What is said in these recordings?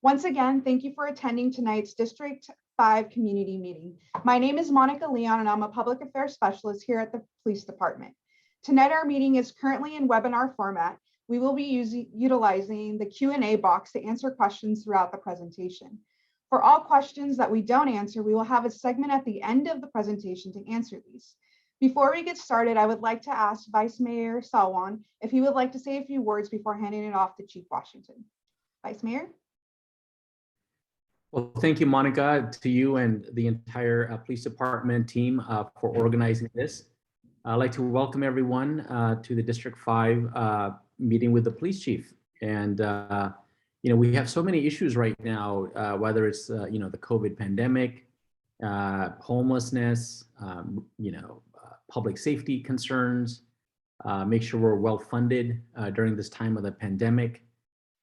Once again, thank you for attending tonight's District 5 community meeting. My name is Monica Leon and I'm a public affairs specialist here at the police department. Tonight, our meeting is currently in webinar format. We will be utilizing the Q&A box to answer questions throughout the presentation. For all questions that we don't answer, we will have a segment at the end of the presentation to answer these. Before we get started, I would like to ask Vice Mayor Salwan if he would like to say a few words before handing it off to Chief Washington. Vice Mayor? Well, thank you, Monica, to you and the entire police department team for organizing this. I'd like to welcome everyone to the District 5 meeting with the police chief. And, we have so many issues right now, whether it's, the COVID pandemic, homelessness, public safety concerns, make sure we're well funded during this time of the pandemic.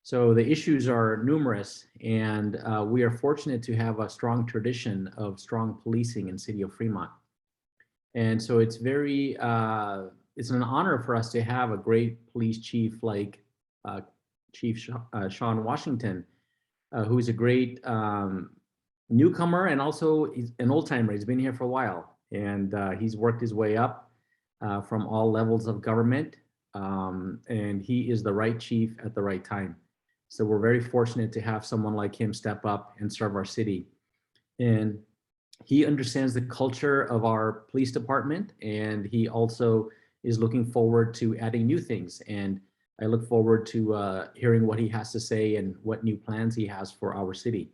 So the issues are numerous, and we are fortunate to have a strong tradition of strong policing in City of Fremont. And so it's very, it's an honor for us to have a great police chief like Chief Sean Washington, who is a great newcomer and also he's an old timer. He's been here for a while, and he's worked his way up from all levels of government, and he is the right chief at the right time. So we're very fortunate to have someone like him step up and serve our city. And he understands the culture of our police department, and he also is looking forward to adding new things. And I look forward to hearing what he has to say and what new plans he has for our city.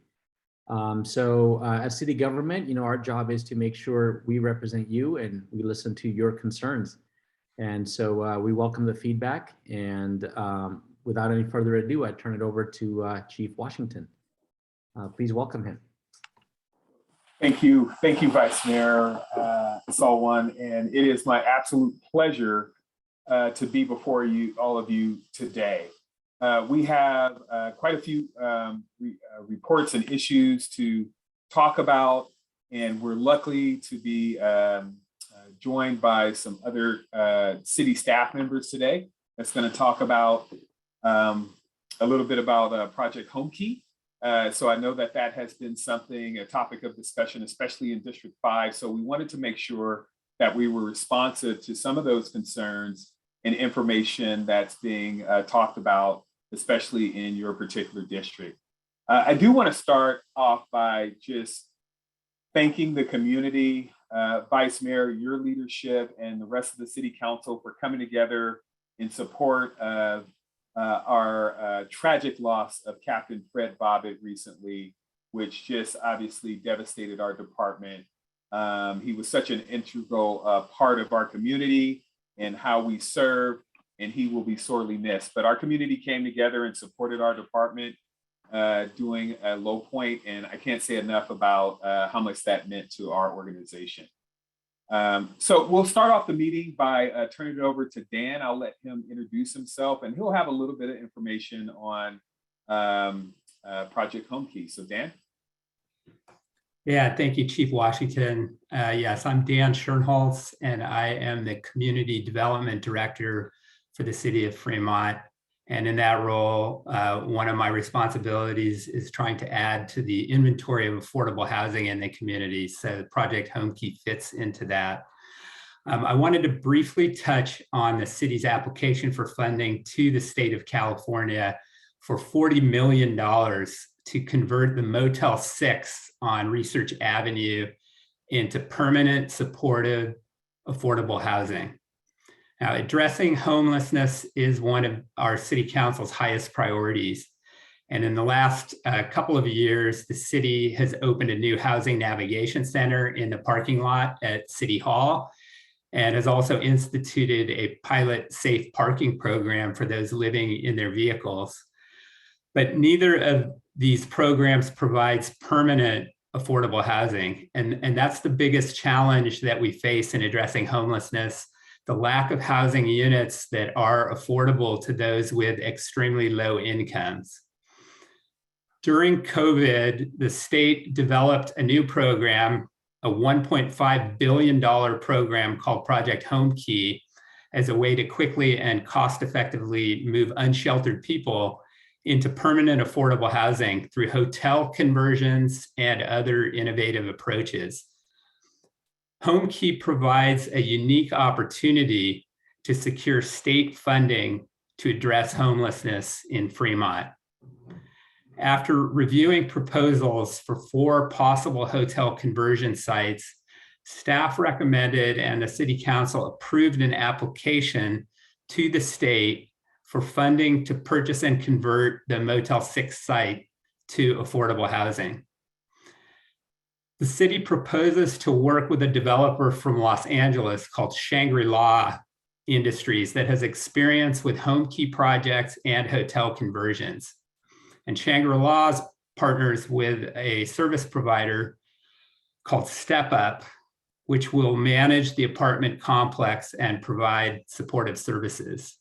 As city government, our job is to make sure we represent you and we listen to your concerns. And so we welcome the feedback, and without any further ado, I turn it over to Chief Washington. Please welcome him. Thank you, Vice Mayor Salwan, and it is my absolute pleasure to be before you, all of you today. We have quite a few reports and issues to talk about, and we're lucky to be joined by some other city staff members today that's going to talk about a little bit about Project Homekey. So I know that has been a topic of discussion, especially in District 5. So we wanted to make sure that we were responsive to some of those concerns and information that's being talked about, especially in your particular district. I do want to start off by just thanking the community, Vice Mayor, your leadership, and the rest of the City Council for coming together in support of our tragic loss of Captain Fred Bobbitt recently, which just obviously devastated our department. He was such an integral part of our community and how we serve, and he will be sorely missed. But our community came together and supported our department during a low point, and I can't say enough about how much that meant to our organization. So we'll start off the meeting by turning it over to Dan. I'll let him introduce himself, and he'll have a little bit of information on Project Homekey. So Dan? Yeah, thank you, Chief Washington. Yes, I'm Dan Schoenholz, and I am the Community Development Director for the City of Fremont. And in that role, one of my responsibilities is trying to add to the inventory of affordable housing in the community. So Project Homekey fits into that. I wanted to briefly touch on the city's application for funding to the state of California for $40 million to convert the Motel 6 on Research Avenue into permanent, supportive, affordable housing. Now, addressing homelessness is one of our City Council's highest priorities. And in the last couple of years, the city has opened a new housing navigation center in the parking lot at City Hall, and has also instituted a pilot safe parking program for those living in their vehicles. But neither of these programs provides permanent affordable housing. And that's the biggest challenge that we face in addressing homelessness, the lack of housing units that are affordable to those with extremely low incomes. During COVID, the state developed a new program, a $1.5 billion program called Project Homekey, as a way to quickly and cost-effectively move unsheltered people into permanent affordable housing through hotel conversions and other innovative approaches. Homekey provides a unique opportunity to secure state funding to address homelessness in Fremont. After reviewing proposals for 4 possible hotel conversion sites, staff recommended and the City Council approved an application to the state for funding to purchase and convert the Motel 6 site to affordable housing. The city proposes to work with a developer from Los Angeles called Shangri-La Industries that has experience with Homekey projects and hotel conversions. And Shangri-La partners with a service provider called Step Up, which will manage the apartment complex and provide supportive services.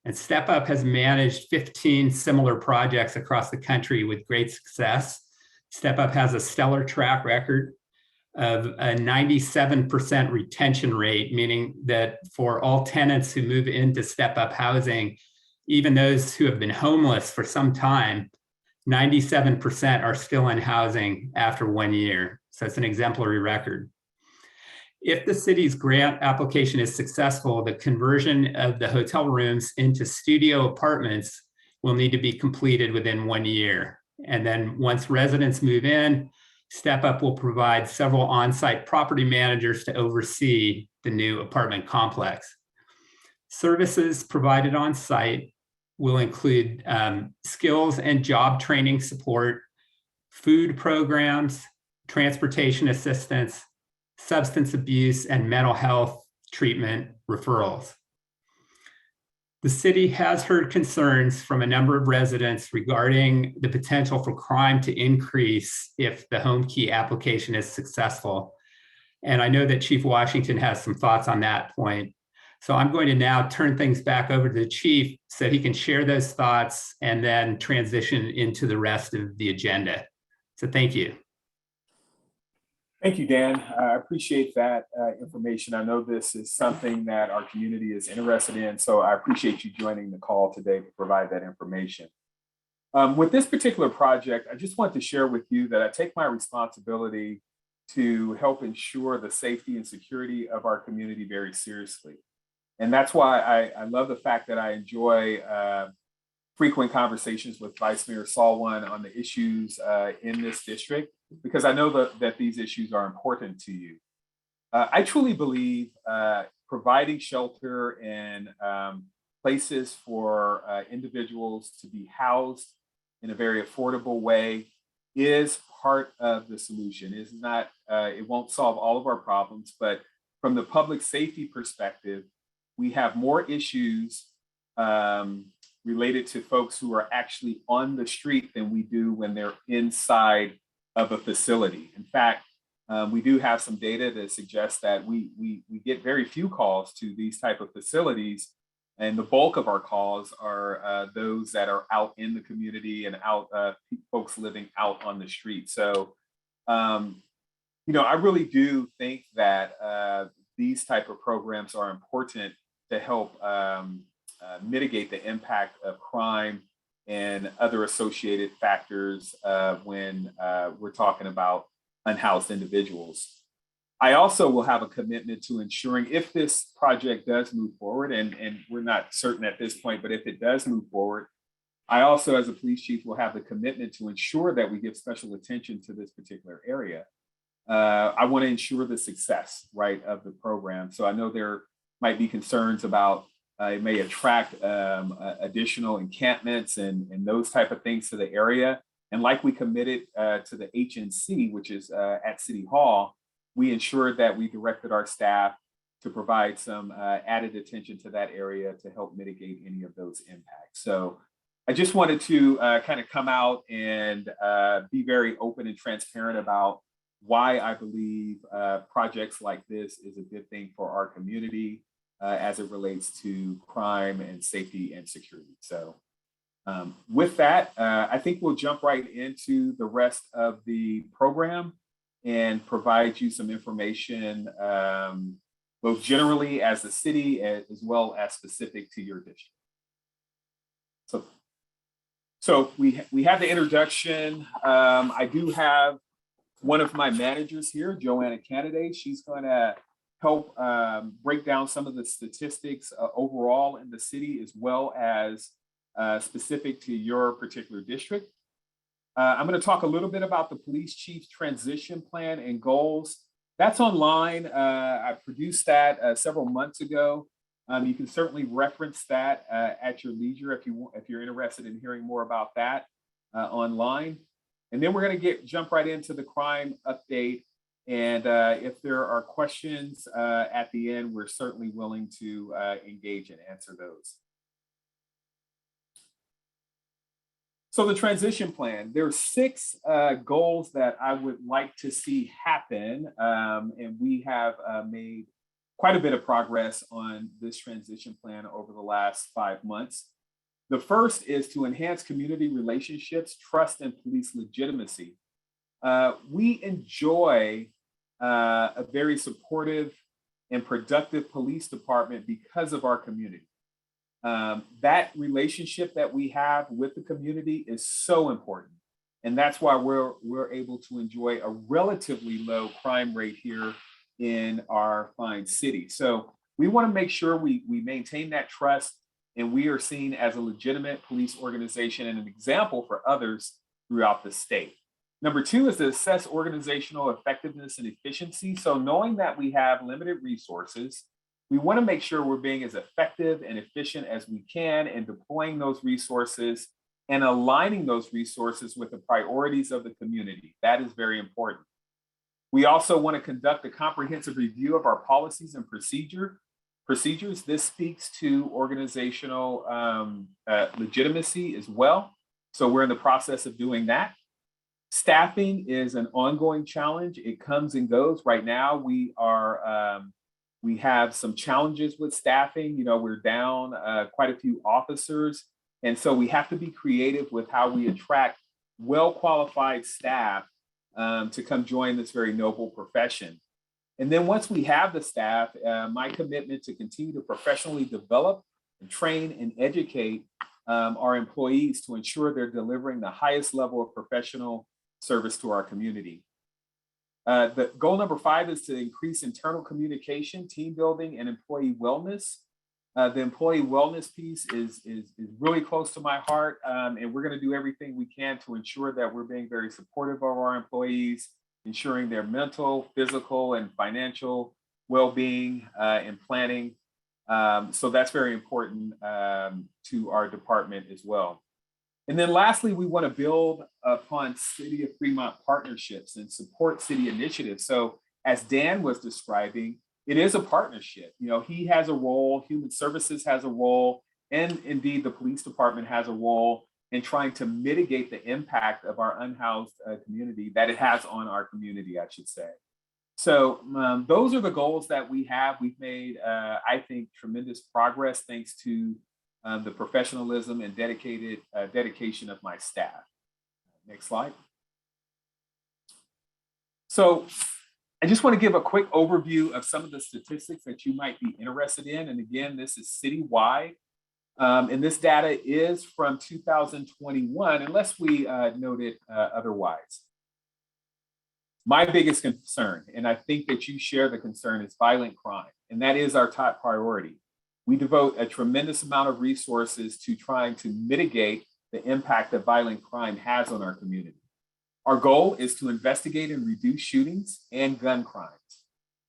And Step Up has managed 15 similar projects across the country with great success. Step Up has a stellar track record of a 97% retention rate, meaning that for all tenants who move into Step Up housing, even those who have been homeless for some time, 97% are still in housing after 1 year. So it's an exemplary record. If the city's grant application is successful, the conversion of the hotel rooms into studio apartments will need to be completed within 1 year. And then once residents move in, Step Up will provide several on-site property managers to oversee the new apartment complex. Services provided on site will include skills and job training support, food programs, transportation assistance, substance abuse, and mental health treatment referrals. The city has heard concerns from a number of residents regarding the potential for crime to increase if the Homekey application is successful. And I know that Chief Washington has some thoughts on that point. So I'm going to now turn things back over to the chief so he can share those thoughts and then transition into the rest of the agenda. So thank you. Thank you, Dan. I appreciate that information. I know this is something that our community is interested in, so I appreciate you joining the call today to provide that information. With this particular project, I just want to share with you that I take my responsibility to help ensure the safety and security of our community very seriously. And that's why I love the fact that I enjoy frequent conversations with Vice Mayor Salwan on the issues in this district, because I know that these issues are important to you. I truly believe providing shelter and places for individuals to be housed in a very affordable way is part of the solution. It's not, it won't solve all of our problems, but from the public safety perspective, we have more issues related to folks who are actually on the street than we do when they're inside of a facility. In fact, we do have some data that suggests that we get very few calls to these type of facilities, and the bulk of our calls are those that are out in the community and out folks living out on the street. So, you know, I really do think that these type of programs are important to help mitigate the impact of crime and other associated factors when we're talking about unhoused individuals. I also will have a commitment to ensuring, if this project does move forward, and we're not certain at this point, but if it does move forward, I also, as a police chief, will have the commitment to ensure that we give special attention to this particular area. I want to ensure the success, right, of the program. So I know there might be concerns about it may attract additional encampments and those type of things to the area. And like we committed to the HNC, which is at City Hall, we ensured that we directed our staff to provide some added attention to that area to help mitigate any of those impacts. So I just wanted to kind of come out and be very open and transparent about why I believe projects like this is a good thing for our community as it relates to crime and safety and security. So with that, I think we'll jump right into the rest of the program and provide you some information, both generally as the city as well as specific to your district. So So we have the introduction. I do have one of my managers here, Joanna Candidate. She's going to help break down some of the statistics overall in the city, as well as specific to your particular district. I'm going to talk a little bit about the police chief's transition plan and goals. That's online. I produced that several months ago. You can certainly reference that at your leisure if you're interested in hearing more about that online. And then we're going to jump right into the crime update. And if there are questions at the end, we're certainly willing to engage and answer those. So the transition plan, there are 6 goals that I would like to see happen. And we have made quite a bit of progress on this transition plan over the last 5 months. The first is to enhance community relationships, trust, and police legitimacy. We enjoy a very supportive and productive police department because of our community. That relationship that we have with the community is so important. And that's why we're able to enjoy a relatively low crime rate here in our fine city. So we want to make sure we maintain that trust, and we are seen as a legitimate police organization and an example for others throughout the state. Number 2 is to assess organizational effectiveness and efficiency. So knowing that we have limited resources, we want to make sure we're being as effective and efficient as we can in deploying those resources and aligning those resources with the priorities of the community. That is very important. We also want to conduct a comprehensive review of our policies and procedures. This speaks to organizational legitimacy as well. So we're in the process of doing that. Staffing is an ongoing challenge. It comes and goes. Right now, we have some challenges with staffing. You know, we're down quite a few officers. And so we have to be creative with how we attract well-qualified staff to come join this very noble profession. And then once we have the staff, my commitment to continue to professionally develop and train and educate our employees to ensure they're delivering the highest level of professional service to our community. The goal number 5 is to increase internal communication, team building, and employee wellness. The employee wellness piece is really close to my heart, and we're going to do everything we can to ensure that we're being very supportive of our employees, ensuring their mental, physical, and financial well-being and planning. So that's very important to our department as well. And then lastly, we want to build upon City of Fremont partnerships and support city initiatives. So as Dan was describing, it is a partnership. You know, he has a role, Human Services has a role, and indeed the police department has a role in trying to mitigate the impact of our unhoused community that it has on our community, I should say. So those are the goals that we have. We've made, I think, tremendous progress thanks to the professionalism and dedication of my staff. Next slide. So I just want to give a quick overview of some of the statistics that you might be interested in. And again, this is citywide. And this data is from 2021, unless we noted otherwise. My biggest concern, and I think that you share the concern, is violent crime. And that is our top priority. We devote a tremendous amount of resources to trying to mitigate the impact that violent crime has on our community. Our goal is to investigate and reduce shootings and gun crimes.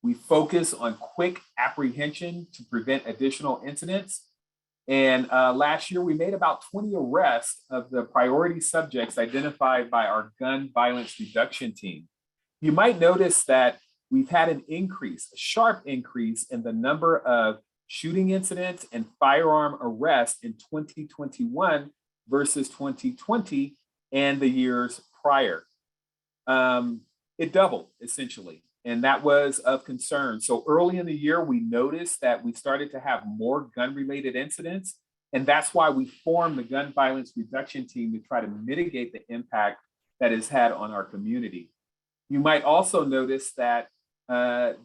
We focus on quick apprehension to prevent additional incidents. And last year, we made about 20 arrests of the priority subjects identified by our gun violence reduction team. You might notice that we've had an increase, a sharp increase in the number of shooting incidents and firearm arrests in 2021 versus 2020 and the years prior. It doubled essentially, and that was of concern. So early in the year, we noticed that we started to have more gun-related incidents, and that's why we formed the gun violence reduction team to try to mitigate the impact that it's had on our community. You might also notice that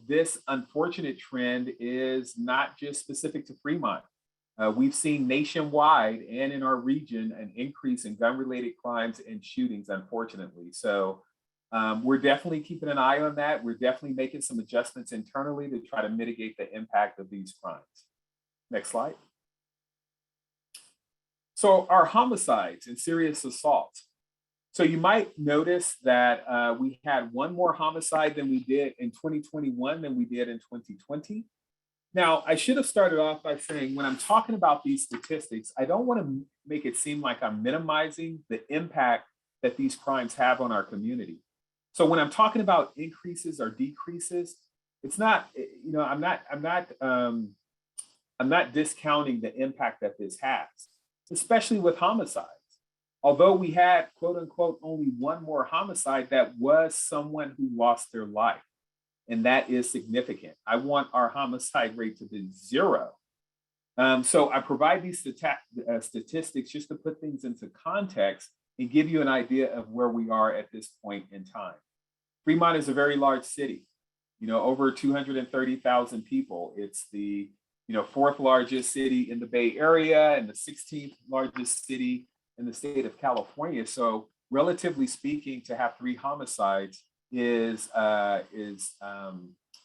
this unfortunate trend is not just specific to Fremont. We've seen nationwide and in our region an increase in gun-related crimes and shootings, unfortunately. So we're definitely keeping an eye on that. We're definitely making some adjustments internally to try to mitigate the impact of these crimes. Next slide. So our homicides and serious assaults. So you might notice that we had one more homicide than we did in 2021 than we did in 2020. Now, I should have started off by saying when I'm talking about these statistics, I don't want to make it seem like I'm minimizing the impact that these crimes have on our community. So when I'm talking about increases or decreases, it's not, you know, I'm not discounting the impact that this has, especially with homicides. Although we had, quote unquote, only one more homicide, that was someone who lost their life. And that is significant. I want our homicide rate to be 0. So I provide these statistics just to put things into context and give you an idea of where we are at this point in time. Fremont is a very large city, you know, over 230,000 people. It's the, you know, 4th largest city in the Bay Area and the 16th largest city in the state of California. So relatively speaking, to have 3 homicides is a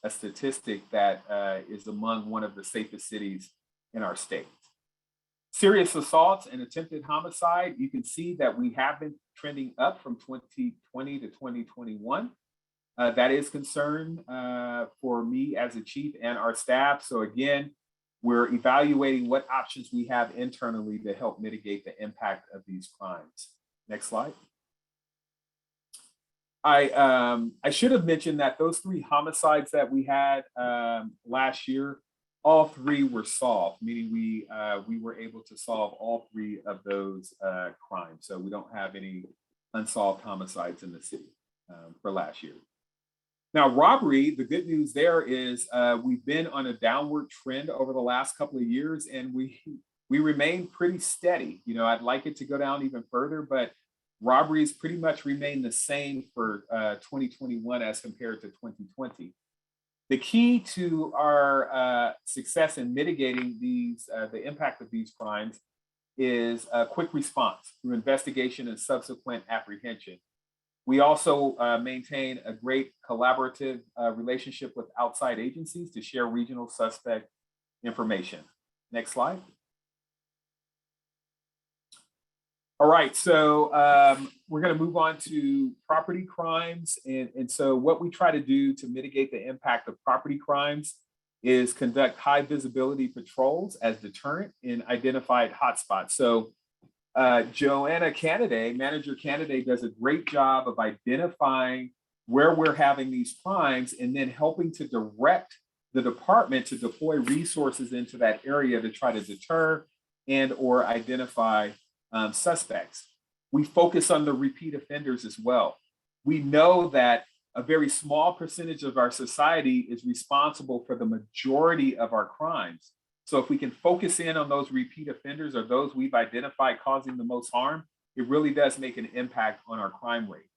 statistic that is among one of the safest cities in our state. Serious assaults and attempted homicide, you can see that we have been trending up from 2020 to 2021. That is concern for me as a chief and our staff. So again, we're evaluating what options we have internally to help mitigate the impact of these crimes. Next slide. I should have mentioned that those 3 homicides that we had last year, all 3 were solved, meaning we were able to solve all 3 of those crimes. So we don't have any unsolved homicides in the city for last year. Now, robbery, the good news there is we've been on a downward trend over the last couple of years, and we remain pretty steady. You know, I'd like it to go down even further, but robberies pretty much remain the same for 2021 as compared to 2020. The key to our success in mitigating these, the impact of these crimes is a quick response through investigation and subsequent apprehension. We also maintain a great collaborative relationship with outside agencies to share regional suspect information. Next slide. All right, so we're going to move on to property crimes. And so what we try to do to mitigate the impact of property crimes is conduct high visibility patrols as deterrent in identified hotspots. So Joanna Canaday, Manager Canaday, does a great job of identifying where we're having these crimes and then helping to direct the department to deploy resources into that area to try to deter and or identify suspects. We focus on the repeat offenders as well. We know that a very small percentage of our society is responsible for the majority of our crimes. So if we can focus in on those repeat offenders or those we've identified causing the most harm, it really does make an impact on our crime rate.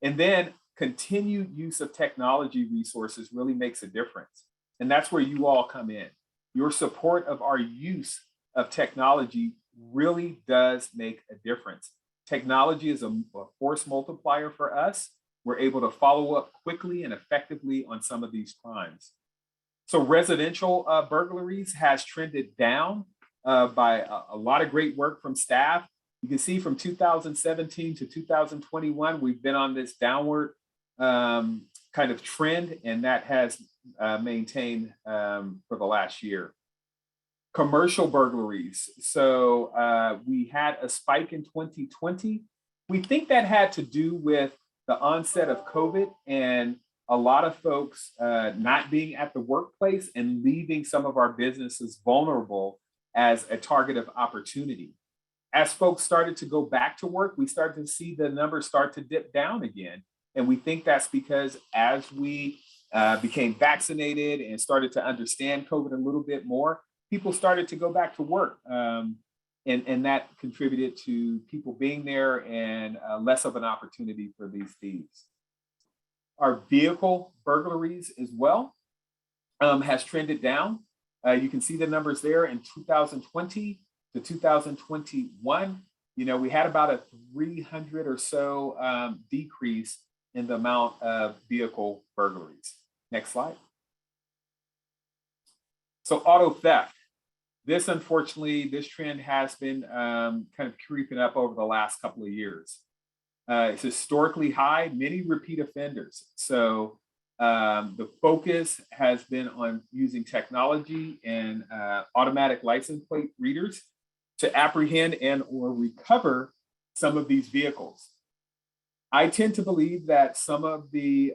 And then continued use of technology resources really makes a difference. And that's where you all come in. Your support of our use of technology really does make a difference. Technology is a force multiplier for us. We're able to follow up quickly and effectively on some of these crimes. So residential burglaries has trended down by a lot of great work from staff. You can see from 2017 to 2021, we've been on this downward kind of trend, and that has maintained for the last year. Commercial burglaries. So we had a spike in 2020. We think that had to do with the onset of COVID and a lot of folks not being at the workplace and leaving some of our businesses vulnerable as a target of opportunity. As folks started to go back to work, we started to see the numbers start to dip down again. And we think that's because as we became vaccinated and started to understand COVID a little bit more, people started to go back to work. And that contributed to people being there and less of an opportunity for these thieves. Our vehicle burglaries as well has trended down. You can see the numbers there in 2020 to 2021. We had about a 300 or so decrease in the amount of vehicle burglaries. Next slide. So auto theft. Unfortunately, this trend has been kind of creeping up over the last couple of years. It's historically high, many repeat offenders. So the focus has been on using technology and automatic license plate readers to apprehend and or recover some of these vehicles. I tend to believe that some of the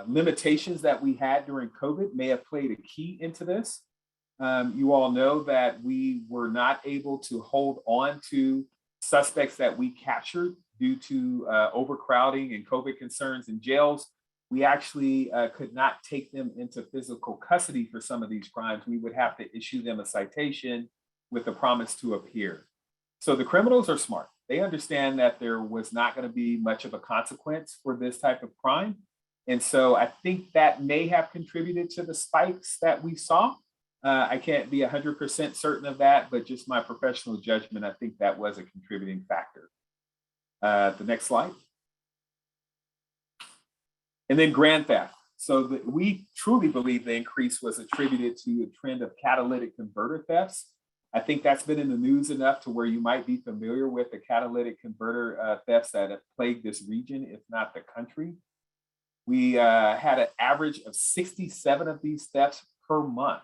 limitations that we had during COVID may have played a key into this. You all know that we were not able to hold on to suspects that we captured due to overcrowding and COVID concerns in jails. We actually could not take them into physical custody for some of these crimes. We would have to issue them a citation with the promise to appear. So the criminals are smart. They understand that there was not going to be much of a consequence for this type of crime. And so I think that may have contributed to the spikes that we saw. I can't be 100% certain of that, but just my professional judgment, I think that was a contributing factor. The next slide. And then grand theft. So we truly believe the increase was attributed to a trend of catalytic converter thefts. I think that's been in the news enough to where you might be familiar with the catalytic converter thefts that have plagued this region, if not the country. We had an average of 67 of these thefts per month.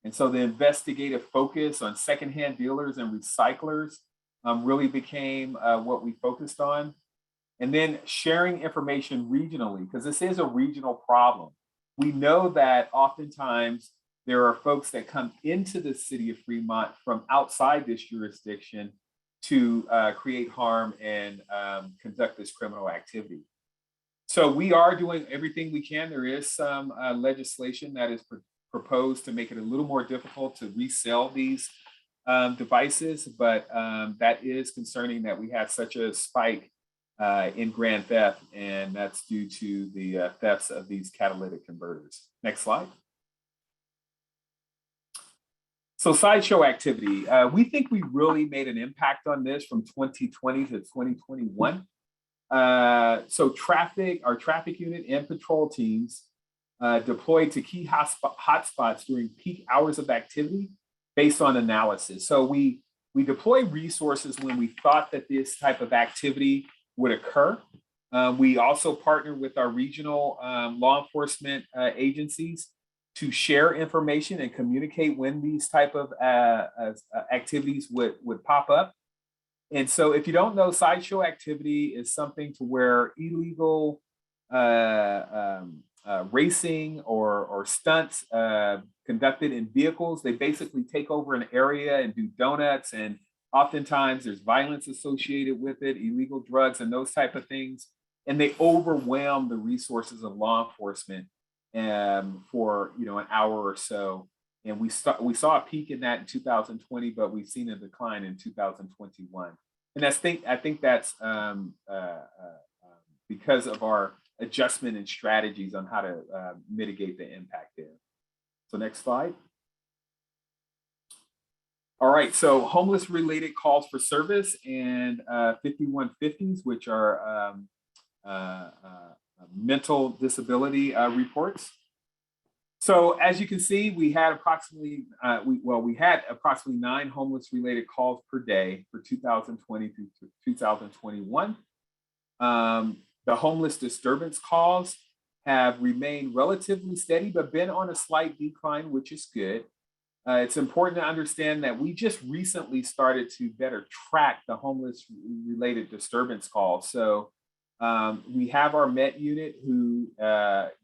And so the investigative focus on secondhand dealers and recyclers really became what we focused on. And then sharing information regionally, because this is a regional problem. We know that oftentimes there are folks that come into the city of Fremont from outside this jurisdiction to create harm and conduct this criminal activity. So we are doing everything we can. There is some legislation that is proposed to make it a little more difficult to resell these devices, but that is concerning that we have such a spike in grand theft, and that's due to the thefts of these catalytic converters. Next slide. So sideshow activity, we think we really made an impact on this from 2020 to 2021. So our traffic unit and patrol teams deployed to key hotspots during peak hours of activity based on analysis. So we deploy resources when we thought that this type of activity would occur. We also partner with our regional law enforcement agencies to share information and communicate when these type of activities would pop up. And so if you don't know, sideshow activity is something to where illegal racing or stunts conducted in vehicles, they basically take over an area and do donuts, and oftentimes there's violence associated with it, illegal drugs and those type of things, and they overwhelm the resources of law enforcement for an hour or so. And we saw a peak in that in 2020, but we've seen a decline in 2021. And I think that's because of our adjustment and strategies on how to mitigate the impact there. So next slide. All right, so homeless related calls for service and 5150s, which are mental disability reports. So as you can see, we had approximately, we had approximately 9 homeless related calls per day for 2020 through 2021. The homeless disturbance calls have remained relatively steady, but been on a slight decline, which is good. It's important to understand that we just recently started to better track the homeless related disturbance calls. So we have our MET unit who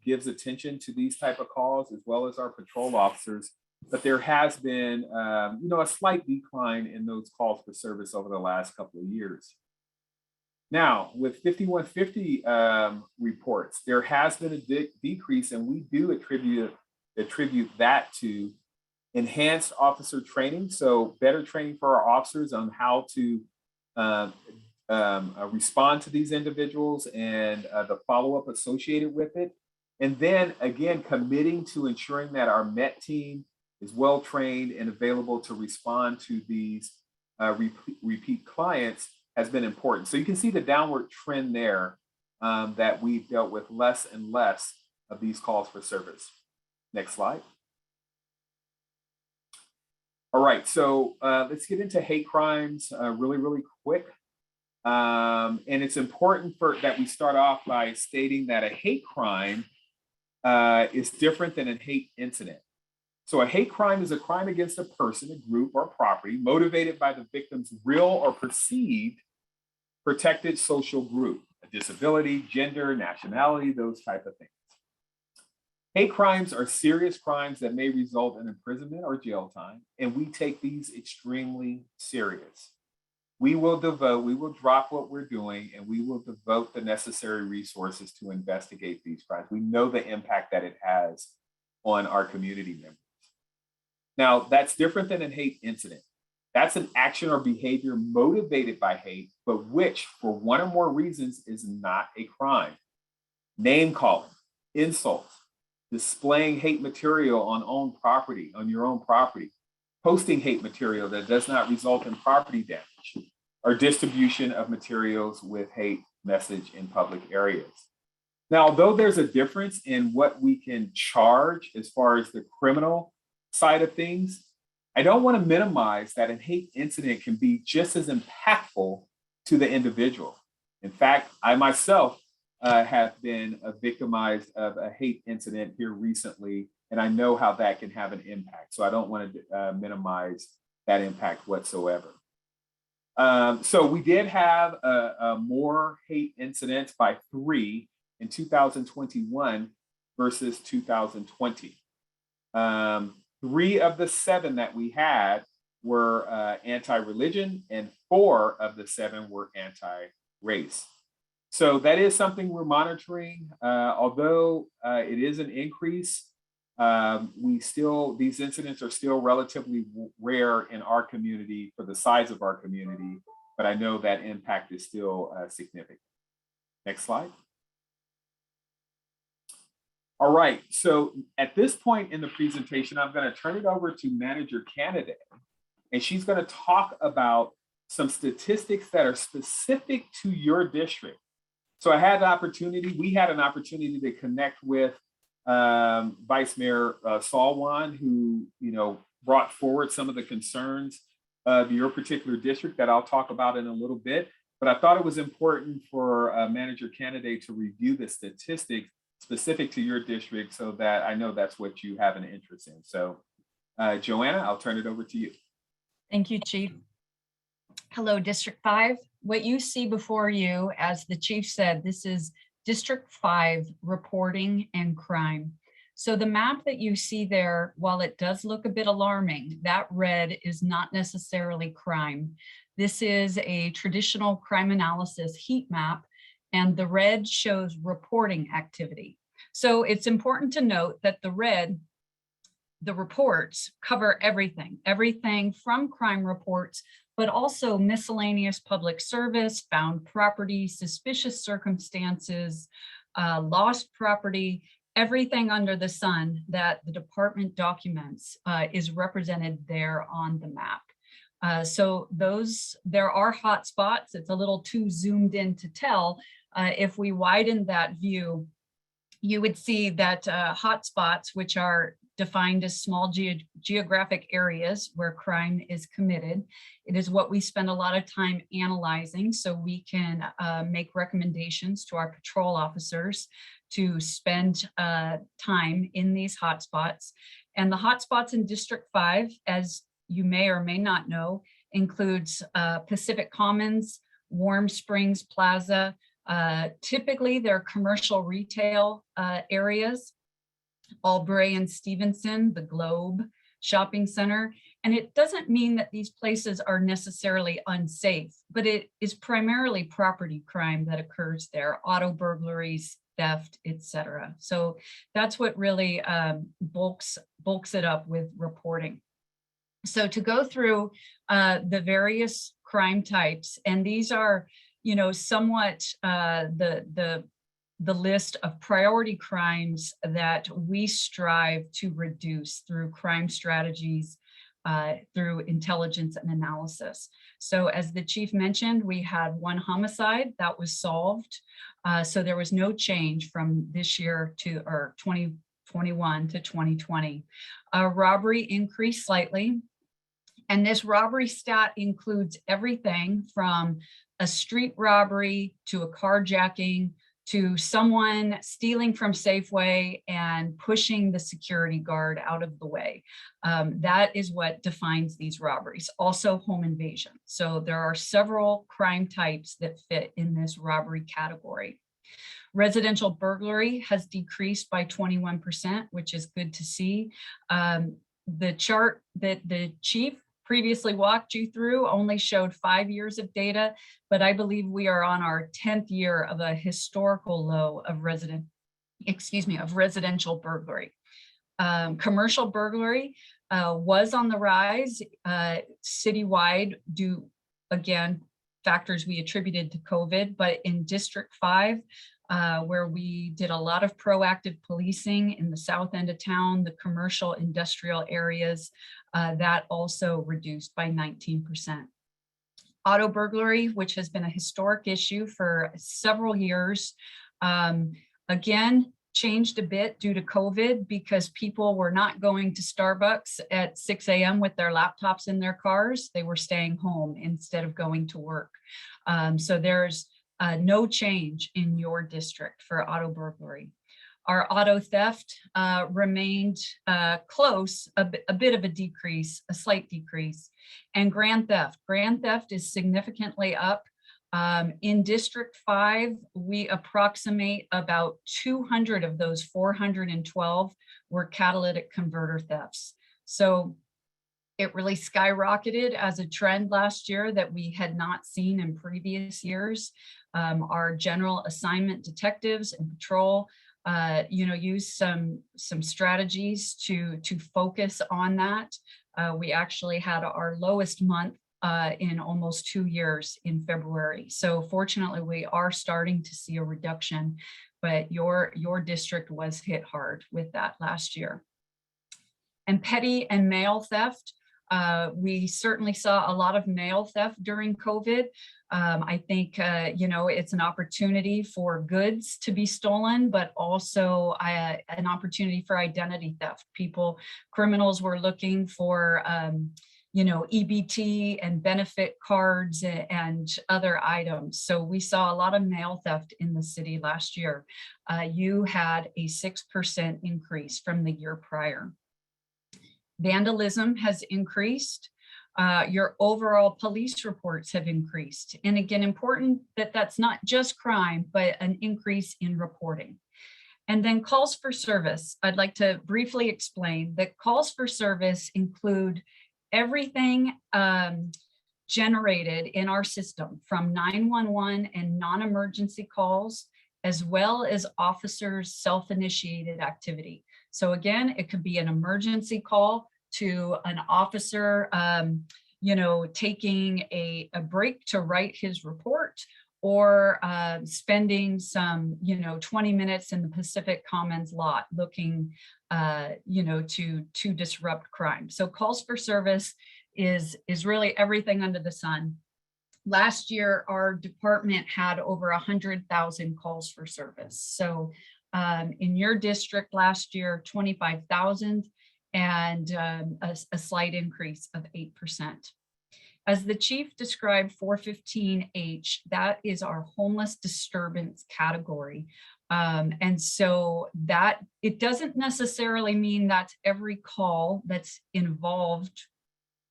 gives attention to these type of calls, as well as our patrol officers. But there has been, a slight decline in those calls for service over the last couple of years. Now, with 5150 reports, there has been a decrease, and we do attribute that to enhanced officer training. So better training for our officers on how to respond to these individuals and the follow-up associated with it. And then again, committing to ensuring that our MET team is well trained and available to respond to these repeat clients has been important. So you can see the downward trend there, that we've dealt with less and less of these calls for service. Next slide. All right, so let's get into hate crimes really quick. And it's important that we start off by stating that a hate crime is different than a hate incident. So a hate crime is a crime against a person, a group, or property motivated by the victim's real or perceived protected social group, a disability, gender, nationality, those type of things. Hate crimes are serious crimes that may result in imprisonment or jail time, and we take these extremely serious. We will drop what we're doing, and we will devote the necessary resources to investigate these crimes. We know the impact that it has on our community members. Now, that's different than a hate incident. That's an action or behavior motivated by hate, but which, for one or more reasons, is not a crime. Name calling, insults, displaying hate material on your own property, posting hate material that does not result in property damage, or distribution of materials with hate message in public areas. Now, although there's a difference in what we can charge as far as the criminal side of things, I don't want to minimize that a hate incident can be just as impactful to the individual. In fact, I myself have been victimized of a hate incident here recently, and I know how that can have an impact. So I don't want to minimize that impact whatsoever. So we did have more hate incidents by 3 in 2021 versus 2020. 3 of the 7 that we had were anti-religion, and 4 of the 7 were anti-race. So that is something we're monitoring. Although it is an increase, these incidents are still relatively rare in our community for the size of our community, but I know that impact is still significant. Next slide. All right, so at this point in the presentation, I'm going to turn it over to Manager Candidate, and she's going to talk about some statistics that are specific to your district. So we had an opportunity to connect with Vice Mayor Salwan, who brought forward some of the concerns of your particular district that I'll talk about in a little bit. But I thought it was important for a Manager Candidate to review the statistics specific to your district, so that I know that's what you have an interest in. So Joanna, I'll turn it over to you. Thank you, Chief. Hello, District 5. What you see before you, as the Chief said, this is District 5 reporting and crime. So the map that you see there, while it does look a bit alarming, that red is not necessarily crime. This is a traditional crime analysis heat map, and the red shows reporting activity. So it's important to note that the reports cover everything from crime reports, but also miscellaneous public service, found property, suspicious circumstances, lost property, everything under the sun that the department documents is represented there on the map. So there are hot spots. It's a little too zoomed in to tell. If we widen that view, you would see that hot spots, which are defined as small geographic areas where crime is committed. It is what we spend a lot of time analyzing, so we can make recommendations to our patrol officers to spend time in these hotspots. And the hotspots in District 5, as you may or may not know, includes Pacific Commons, Warm Springs Plaza. Typically, they're commercial retail areas, Albury and Stevenson, the Globe Shopping Center. And it doesn't mean that these places are necessarily unsafe, but it is primarily property crime that occurs there, auto burglaries, theft, etc. So that's what really bulks it up with reporting. So to go through the various crime types, and these are, somewhat the the list of priority crimes that we strive to reduce through crime strategies, through intelligence and analysis. So as the chief mentioned, we had one homicide that was solved. So there was no change from this year to, or 2021 to 2020. Robbery increased slightly. And this robbery stat includes everything from a street robbery to a carjacking to someone stealing from Safeway and pushing the security guard out of the way. That is what defines these robberies. Also home invasion. So there are several crime types that fit in this robbery category. Residential burglary has decreased by 21%, which is good to see. The chart that the chief previously walked you through only showed 5 years of data, but I believe we are on our 10th year of a historical low of residential burglary. Commercial burglary was on the rise citywide due, again, factors we attributed to COVID, but in District 5, where we did a lot of proactive policing in the south end of town, the commercial industrial areas, that also reduced by 19%. Auto burglary, which has been a historic issue for several years, again, changed a bit due to COVID because people were not going to Starbucks at 6 a.m. with their laptops in their cars. They were staying home instead of going to work. So there's no change in your district for auto burglary. Our auto theft remained close, a bit of a decrease, a slight decrease. And grand theft is significantly up. In District 5, we approximate about 200 of those 412 were catalytic converter thefts. So it really skyrocketed as a trend last year that we had not seen in previous years. Our general assignment detectives and patrol use some strategies to focus on that. We actually had our lowest month in almost 2 years in February. So fortunately, we are starting to see a reduction, but your district was hit hard with that last year. And petty and mail theft. We certainly saw a lot of mail theft during COVID. I think, it's an opportunity for goods to be stolen, but also an opportunity for identity theft. Criminals were looking for, EBT and benefit cards and other items. So we saw a lot of mail theft in the city last year. You had a 6% increase from the year prior. Vandalism has increased. Your overall police reports have increased. And again, important that that's not just crime, but an increase in reporting. And then calls for service. I'd like to briefly explain that calls for service include everything generated in our system from 911 and non-emergency calls, as well as officers' self-initiated activity. So again, it could be an emergency call to an officer, taking a break to write his report, or spending some, 20 minutes in the Pacific Commons lot looking, to disrupt crime. So calls for service is really everything under the sun. Last year, our department had over 100,000 calls for service. So in your district last year, 25,000, and a slight increase of 8%. As the chief described 415H, that is our homeless disturbance category. And so that it doesn't necessarily mean that's every call that's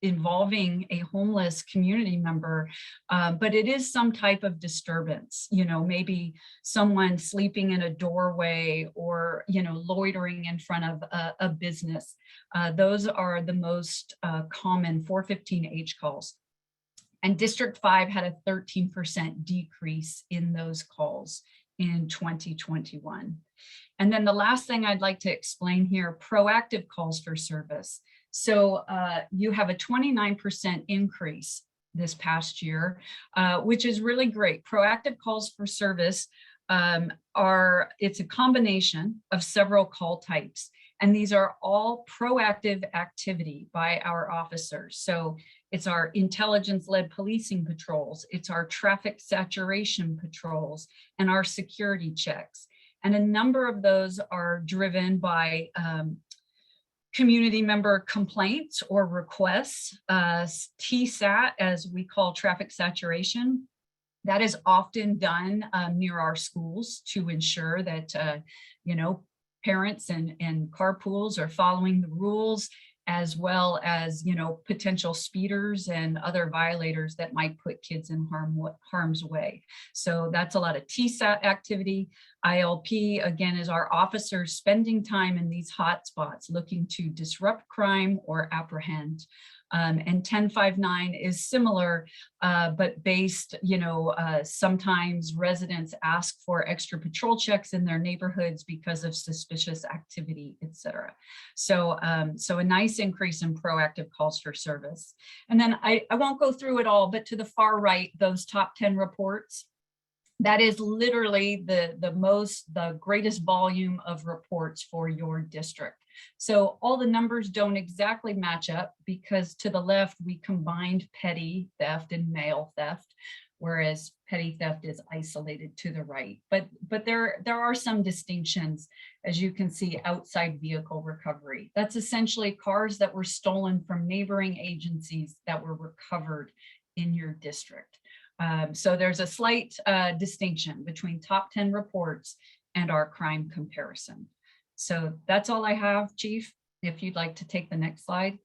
involving a homeless community member, but it is some type of disturbance, maybe someone sleeping in a doorway or, loitering in front of a business. Those are the most common 415H calls. And District 5 had a 13% decrease in those calls in 2021. And then the last thing I'd like to explain here, proactive calls for service. So you have a 29% increase this past year, which is really great. Proactive calls for service it's a combination of several call types. And these are all proactive activity by our officers. So it's our intelligence-led policing patrols, it's our traffic saturation patrols, and our security checks. And a number of those are driven by community member complaints or requests, TSAT, as we call traffic saturation. That is often done near our schools to ensure that, parents and carpools are following the rules, as well as, potential speeders and other violators that might put kids in harm's way. So that's a lot of TSAT activity. ILP, again, is our officers spending time in these hotspots looking to disrupt crime or apprehend. And 1059 is similar, but based, sometimes residents ask for extra patrol checks in their neighborhoods because of suspicious activity, et cetera. So a nice increase in proactive calls for service. And then I won't go through it all, but to the far right, those top 10 reports, that is literally the greatest volume of reports for your district. So all the numbers don't exactly match up because to the left, we combined petty theft and mail theft, whereas petty theft is isolated to the right. But there are some distinctions, as you can see. Outside vehicle recovery, that's essentially cars that were stolen from neighboring agencies that were recovered in your district. So there's a slight distinction between top 10 reports and our crime comparison. So that's all I have, Chief, if you'd like to take the next slide.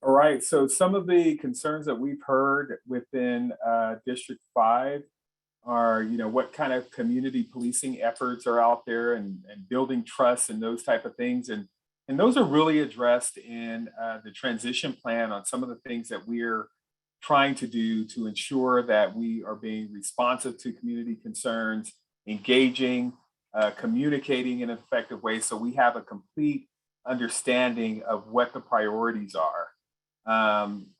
All right, so some of the concerns that we've heard within District 5 are, what kind of community policing efforts are out there and building trust and those type of things. And those are really addressed in the transition plan on some of the things that we're trying to do to ensure that we are being responsive to community concerns, engaging, communicating in an effective way, so we have a complete understanding of what the priorities are.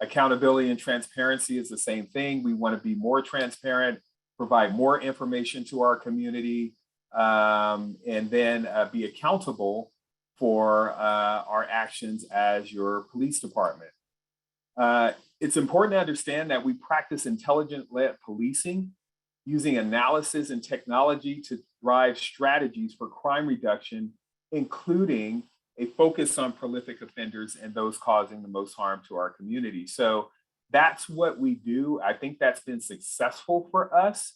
Accountability and transparency is the same thing. We want to be more transparent, provide more information to our community, and then be accountable for our actions as your police department. It's important to understand that we practice intelligence-led policing, using analysis and technology to drive strategies for crime reduction, including a focus on prolific offenders and those causing the most harm to our community. So that's what we do. I think that's been successful for us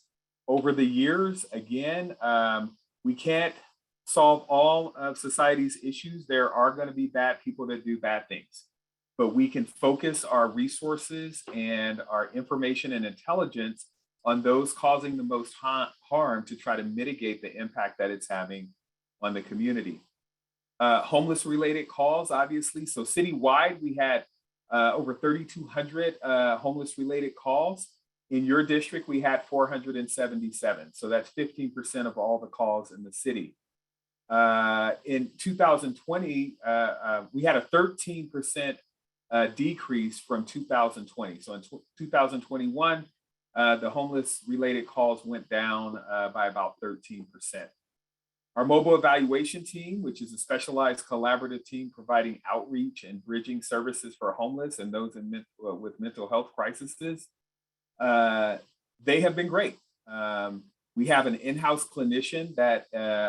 over the years. Again, we can't solve all of society's issues. There are going to be bad people that do bad things, but we can focus our resources and our information and intelligence on those causing the most harm to try to mitigate the impact that it's having on the community. Homeless related calls, obviously. So citywide, we had over 3,200 homeless related calls. In your district, we had 477. So that's 15% of all the calls in the city. In 2020, we had a 13% decrease from 2020. So in 2021, the homeless related calls went down by about 13%. Our mobile evaluation team, which is a specialized collaborative team providing outreach and bridging services for homeless and those with mental health crises, they have been great. We have an in-house clinician that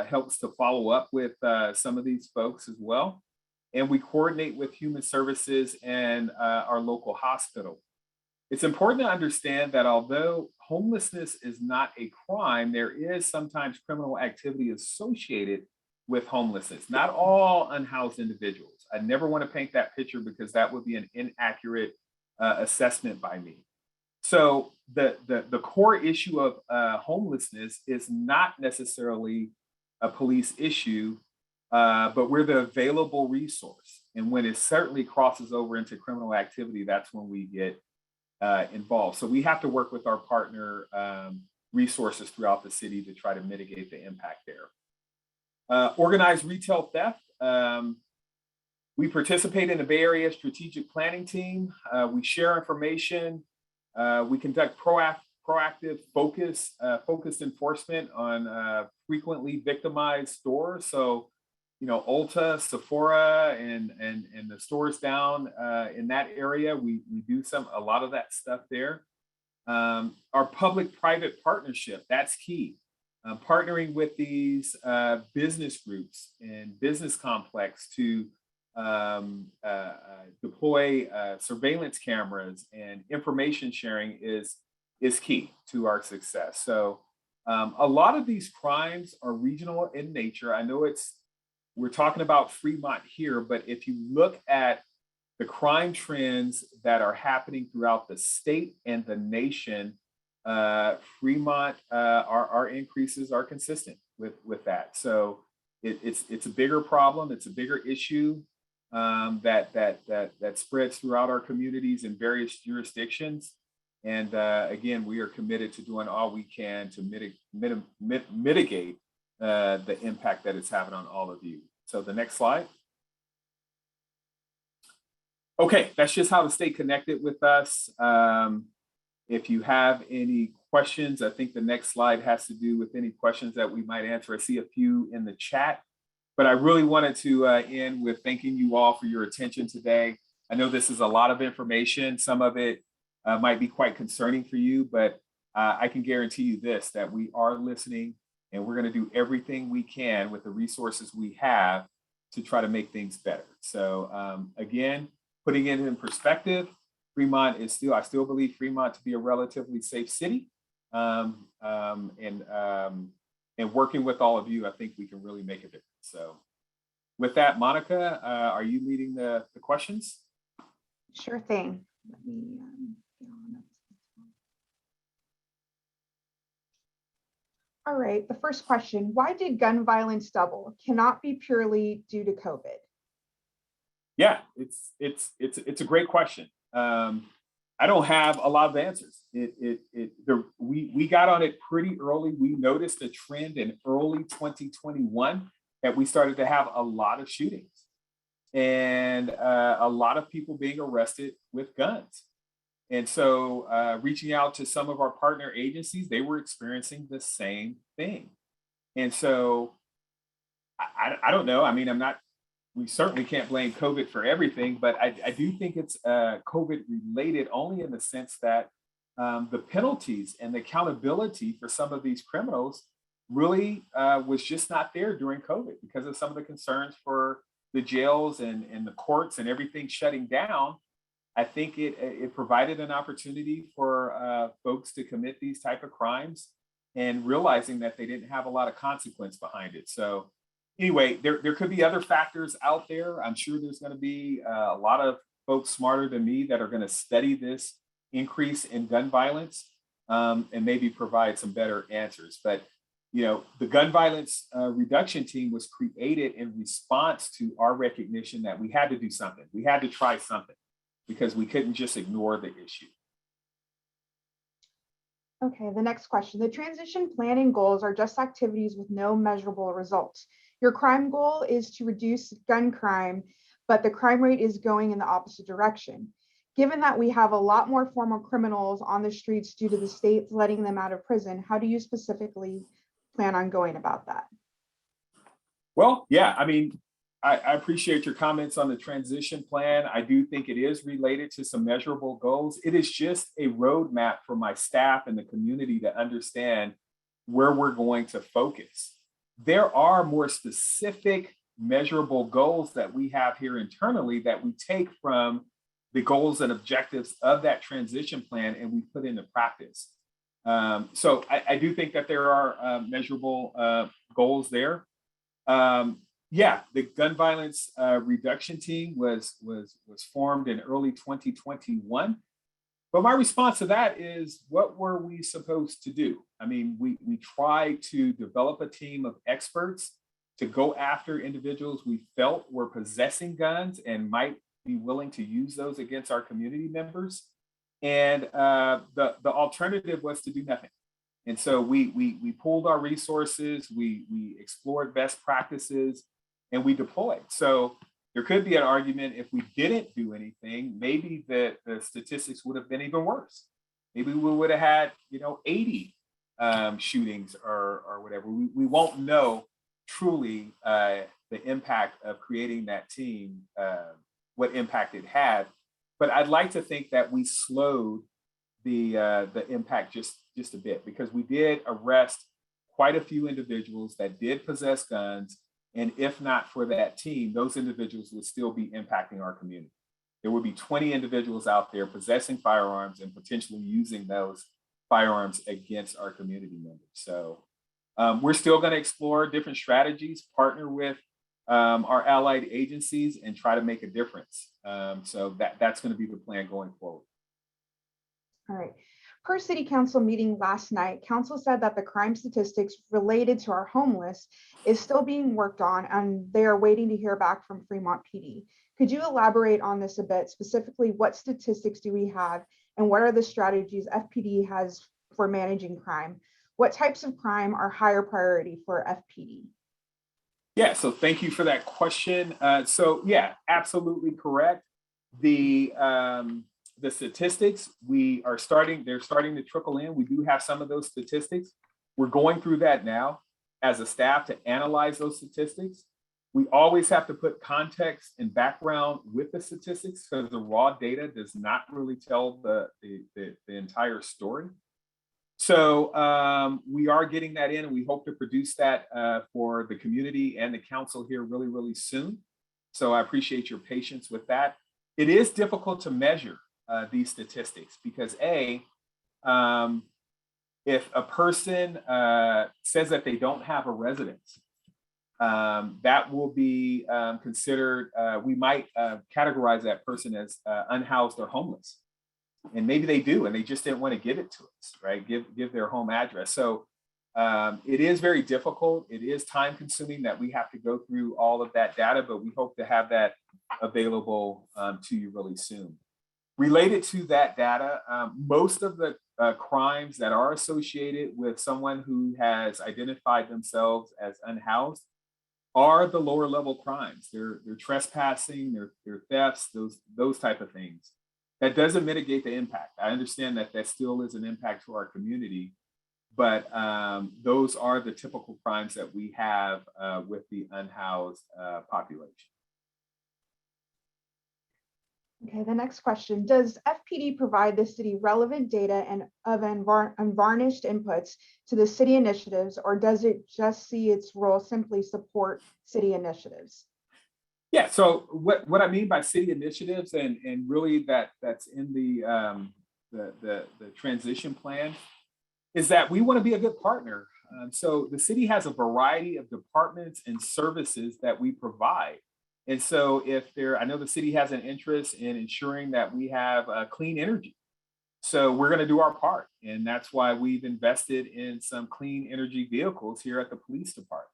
helps to follow up with some of these folks as well. And we coordinate with human services and our local hospital. It's important to understand that although homelessness is not a crime, there is sometimes criminal activity associated with homelessness. Not all unhoused individuals. I never want to paint that picture because that would be an inaccurate assessment by me. So the core issue of homelessness is not necessarily a police issue, but we're the available resource. And when it certainly crosses over into criminal activity, that's when we get involved. So we have to work with our partner resources throughout the city to try to mitigate the impact there. Organized retail theft. We participate in the Bay Area Strategic Planning Team. We share information. We conduct proactive focused enforcement on frequently victimized stores. So, Ulta, Sephora, and the stores down in that area, we do a lot of that stuff there. Our public-private partnership, that's key. Partnering with these business groups and business complex to deploy surveillance cameras and information sharing is key to our success. So a lot of these crimes are regional in nature. I know we're talking about Fremont here, but if you look at the crime trends that are happening throughout the state and the nation, Fremont, our increases are consistent with that. So it's a bigger problem. It's a bigger issue that spreads throughout our communities in various jurisdictions. And again, we are committed to doing all we can to mitigate the impact that it's having on all of you. So the next slide. Okay, that's just how to stay connected with us. If you have any questions, I think the next slide has to do with any questions that we might answer. I see a few in the chat, but I really wanted to end with thanking you all for your attention today. I know this is a lot of information. Some of it might be quite concerning for you, but I can guarantee you this, that we are listening and we're going to do everything we can with the resources we have to try to make things better. So again, putting it in perspective, Fremont is I still believe Fremont to be a relatively safe city. And working with all of you, I think we can really make a difference. So with that, Monica, are you leading the questions? Sure thing. Let me, all right, the first question, why did gun violence double? Cannot be purely due to COVID. Yeah, it's a great question. I don't have a lot of answers. We got on it pretty early. We noticed a trend in early 2021 that we started to have a lot of shootings and a lot of people being arrested with guns. And so reaching out to some of our partner agencies, they were experiencing the same thing. And so I don't know. I mean, we certainly can't blame COVID for everything, but I do think it's COVID related only in the sense that the penalties and the accountability for some of these criminals really was just not there during COVID because of some of the concerns for the jails and the courts and everything shutting down. I think it provided an opportunity for folks to commit these type of crimes and realizing that they didn't have a lot of consequence behind it. So anyway, there could be other factors out there. I'm sure there's going to be a lot of folks smarter than me that are going to study this increase in gun violence and maybe provide some better answers. But the gun violence reduction team was created in response to our recognition that we had to do something. We had to try something because we couldn't just ignore the issue. Okay, the next question. The transition plan and goals are just activities with no measurable results. Your crime goal is to reduce gun crime, but the crime rate is going in the opposite direction. Given that we have a lot more former criminals on the streets due to the states letting them out of prison, how do you specifically plan on going about that? Well, yeah, I mean, I appreciate your comments on the transition plan. I do think it is related to some measurable goals. It is just a roadmap for my staff and the community to understand where we're going to focus. There are more specific measurable goals that we have here internally that we take from the goals and objectives of that transition plan and we put into practice. So I do think that there are measurable goals there. Yeah, the gun violence reduction team was formed in early 2021. But my response to that is, what were we supposed to do? I mean, we tried to develop a team of experts to go after individuals we felt were possessing guns and might be willing to use those against our community members. And the alternative was to do nothing. And so we pooled our resources, we explored best practices, and we deployed. So there could be an argument if we didn't do anything, maybe the statistics would have been even worse. maybe we would have had, 80 shootings or whatever. We won't know truly the impact of creating that team, what impact it had. But I'd like to think that we slowed the impact just a bit, because we did arrest quite a few individuals that did possess guns. And if not for that team, those individuals would still be impacting our community. There would be 20 individuals out there possessing firearms and potentially using those firearms against our community members. So we're still going to explore different strategies, partner with our allied agencies, and try to make a difference. So that's going to be the plan going forward. All right. Per City Council meeting last night, Council said that the crime statistics related to our homeless is still being worked on, and they are waiting to hear back from Fremont PD. Could you elaborate on this a bit? Specifically, what statistics do we have, and what are the strategies FPD has for managing crime? What types of crime are higher priority for FPD? Yeah, so thank you for that question. So yeah, absolutely correct. The statistics they're starting to trickle in. We do have some of those statistics. We're going through that now as a staff to analyze those statistics. We always have to put context and background with the statistics, because the raw data does not really tell the entire story. So we are getting that in, and we hope to produce that for the community and the council here really, really soon. So I appreciate your patience with that. It is difficult to measure these statistics because if a person says that they don't have a residence, that will be considered, we might categorize that person as unhoused or homeless. And maybe they do, and they just didn't want to give it to us, right? Give their home address. So it is very difficult. It is time consuming that we have to go through all of that data, but we hope to have that available to you really soon. Related to that data, most of the crimes that are associated with someone who has identified themselves as unhoused are the lower level crimes. They're trespassing, they're thefts, those type of things. That doesn't mitigate the impact. I understand that still is an impact to our community, but those are the typical crimes that we have with the unhoused population. Okay, the next question. Does FPD provide the city relevant data and of unvarnished inputs to the city initiatives, or does it just see its role simply support city initiatives? Yeah, so what I mean by city initiatives, and really that's in the transition plan, is that we want to be a good partner. So the city has a variety of departments and services that we provide. And so I know the city has an interest in ensuring that we have clean energy. So we're going to do our part. And that's why we've invested in some clean energy vehicles here at the police department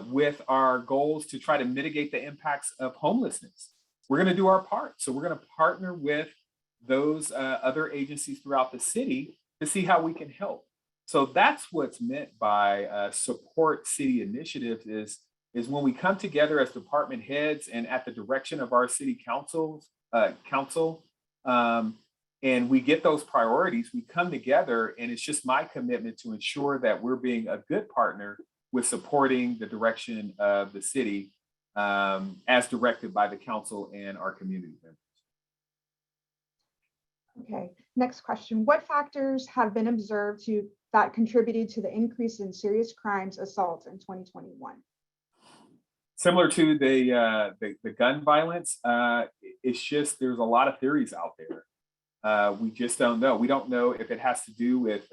with our goals to try to mitigate the impacts of homelessness. We're going to do our part. So we're going to partner with those other agencies throughout the city to see how we can help. So that's what's meant by support city initiatives is when we come together as department heads and at the direction of our city council, and we get those priorities, we come together, and it's just my commitment to ensure that we're being a good partner with supporting the direction of the city as directed by the council and our community members. Okay, next question. What factors have been observed that contributed to the increase in serious crimes assaults in 2021? Similar to the gun violence, it's just there's a lot of theories out there. We just don't know. We don't know if it has to do with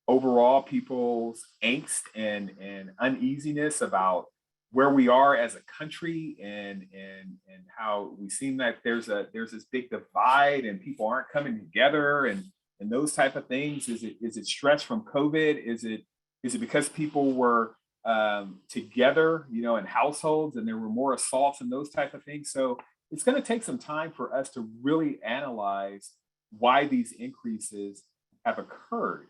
overall people's angst and uneasiness about where we are as a country and how we seem like there's this big divide and people aren't coming together and those type of things. Is it stress from COVID? Is it because people were together, in households, and there were more assaults and those type of things? So it's going to take some time for us to really analyze why these increases have occurred.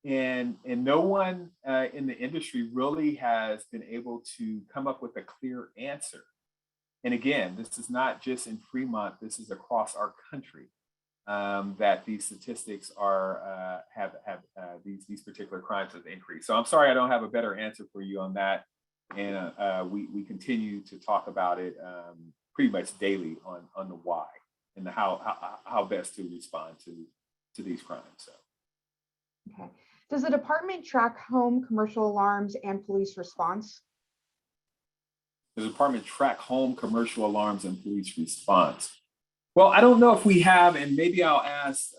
And no one in the industry really has been able to come up with a clear answer. And again, this is not just in Fremont, this is across our country. that these statistics are these particular crimes have increased. So I'm sorry I don't have a better answer for you on that. And we continue to talk about it pretty much daily on the why and the how best to respond to these crimes. So. Okay. Does the department track home commercial alarms and police response? Does the department track home commercial alarms and police response? Well, I don't know if we have, and maybe I'll ask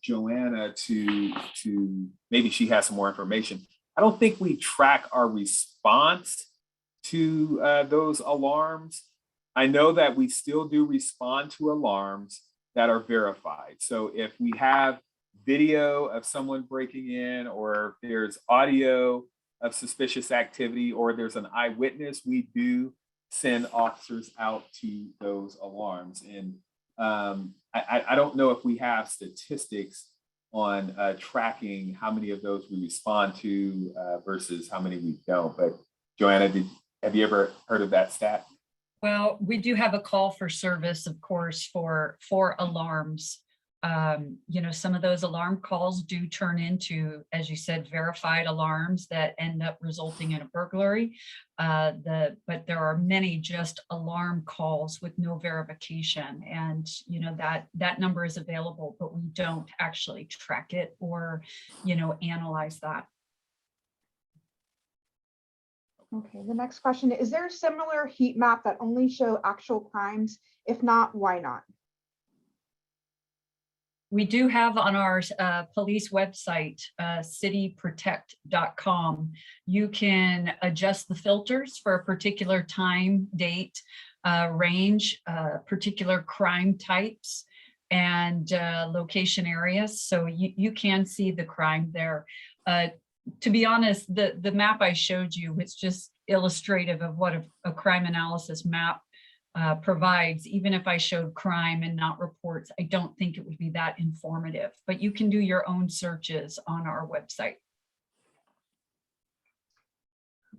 Joanna to maybe she has some more information. I don't think we track our response to those alarms. I know that we still do respond to alarms that are verified. So if we have video of someone breaking in, or if there's audio of suspicious activity, or there's an eyewitness, we do send officers out to those alarms. And I don't know if we have statistics on tracking how many of those we respond to versus how many we don't. But Joanna, have you ever heard of that stat? Well, we do have a call for service, of course, for alarms. Some of those alarm calls do turn into, as you said, verified alarms that end up resulting in a burglary. But there are many just alarm calls with no verification, and that number is available, but we don't actually track it or analyze that. Okay, the next question, is there a similar heat map that only show actual crimes? If not, why not? We do have on our police website, cityprotect.com, you can adjust the filters for a particular time, date, range, particular crime types, and location areas. So you can see the crime there. To be honest, the map I showed you was just illustrative of what a crime analysis map provides. Even if I showed crime and not reports, I don't think it would be that informative, but you can do your own searches on our website.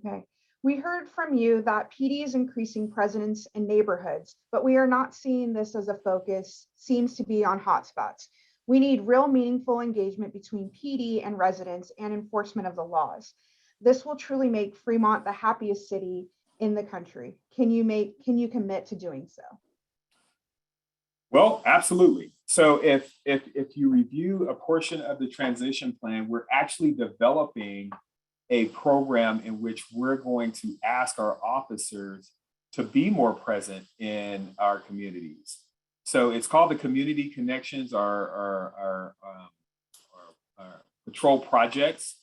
Okay, we heard from you that PD is increasing presence in neighborhoods, but we are not seeing this as a focus, seems to be on hotspots. We need real meaningful engagement between PD and residents and enforcement of the laws. This will truly make Fremont the happiest city in the country. Can you commit to doing so? Well, absolutely. So if you review a portion of the transition plan, we're actually developing a program in which we're going to ask our officers to be more present in our communities. So it's called the Community Connections, our patrol projects.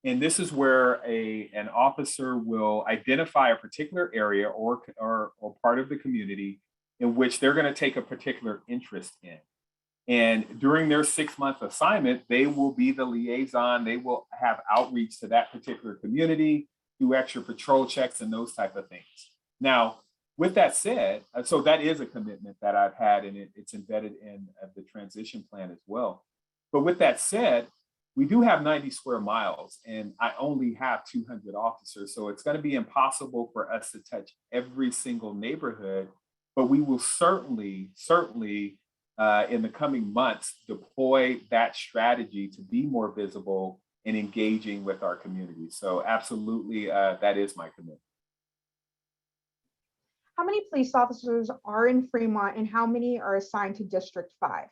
And this is where an officer will identify a particular area or part of the community in which they're going to take a particular interest in. And during their 6-month assignment, they will be the liaison. They will have outreach to that particular community, do extra patrol checks and those type of things. Now, with that said, so that is a commitment that I've had, and it's embedded in the transition plan as well. But with that said, we do have 90 square miles, and I only have 200 officers. So it's going to be impossible for us to touch every single neighborhood, but we will certainly in the coming months deploy that strategy to be more visible and engaging with our community. So absolutely, that is my commitment. How many police officers are in Fremont and how many are assigned to District 5?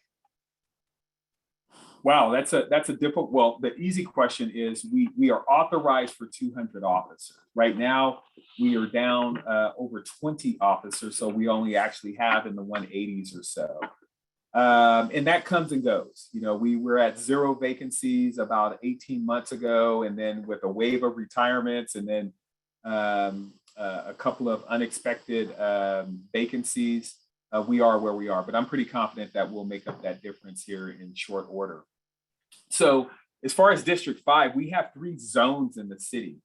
Wow, that's a difficult, well, the easy question is we are authorized for 200 officers. Right now, we are down over 20 officers, so we only actually have in the 180s or so. And that comes and goes. We were at 0 vacancies about 18 months ago, and then with a wave of retirements, and then a couple of unexpected vacancies, we are where we are. But I'm pretty confident that we'll make up that difference here in short order. So as far as District 5, we have 3 zones in the city.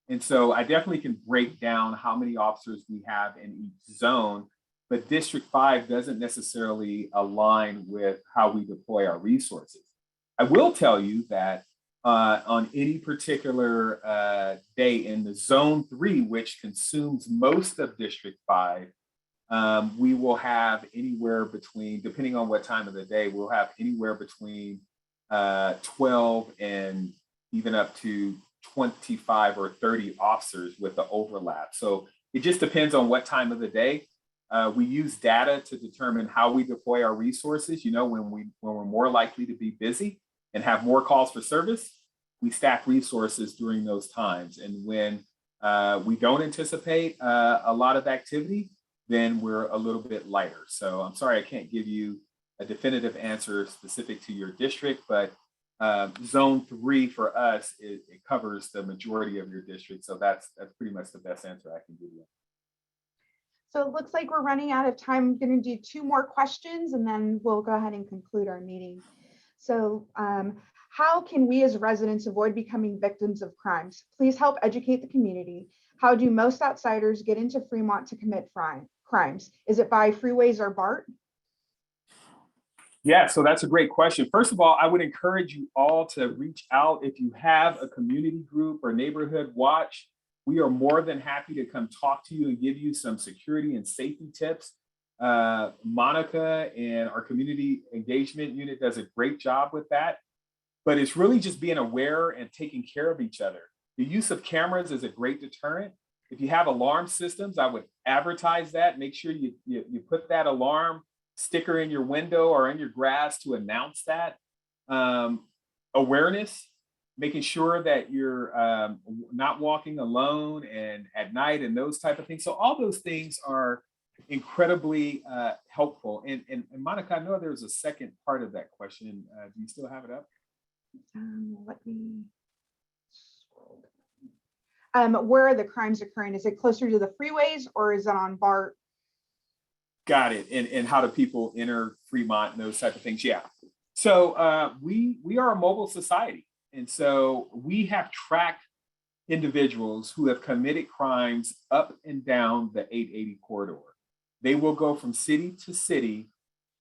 And so I definitely can break down how many officers we have in each zone, but District 5 doesn't necessarily align with how we deploy our resources. I will tell you that on any particular day in the Zone 3, which consumes most of District 5, we will have anywhere between, depending on what time of the day, we'll have anywhere between 12 and even up to 25 or 30 officers with the overlap. So it just depends on what time of the day. We use data to determine how we deploy our resources. You know, when we're more likely to be busy and have more calls for service, we stack resources during those times. And when we don't anticipate a lot of activity, then we're a little bit lighter. So I'm sorry, I can't give you a definitive answer specific to your district, but zone 3 for us, it covers the majority of your district. So that's pretty much the best answer I can give you. So it looks like we're running out of time. I'm going to do 2 more questions and then we'll go ahead and conclude our meeting. So how can we as residents avoid becoming victims of crimes? Please help educate the community. How do most outsiders get into Fremont to commit crimes? Is it by freeways or BART? Yeah, so that's a great question. First of all, I would encourage you all to reach out if you have a community group or neighborhood watch. We are more than happy to come talk to you and give you some security and safety tips. Monica and our community engagement unit does a great job with that. But it's really just being aware and taking care of each other. The use of cameras is a great deterrent. If you have alarm systems, I would advertise that. Make sure you put that alarm sticker in your window or in your grass to announce that. Awareness, making sure that you're not walking alone and at night and those type of things. So all those things are incredibly helpful. And Monica, I know there's a second part of that question. Do you still have it up? Let me scroll down. Where are the crimes occurring? Is it closer to the freeways or is it on BART? Got it. And how do people enter Fremont and those type of things? Yeah. So we are a mobile society. And so we have tracked individuals who have committed crimes up and down the 880 corridor. They will go from city to city,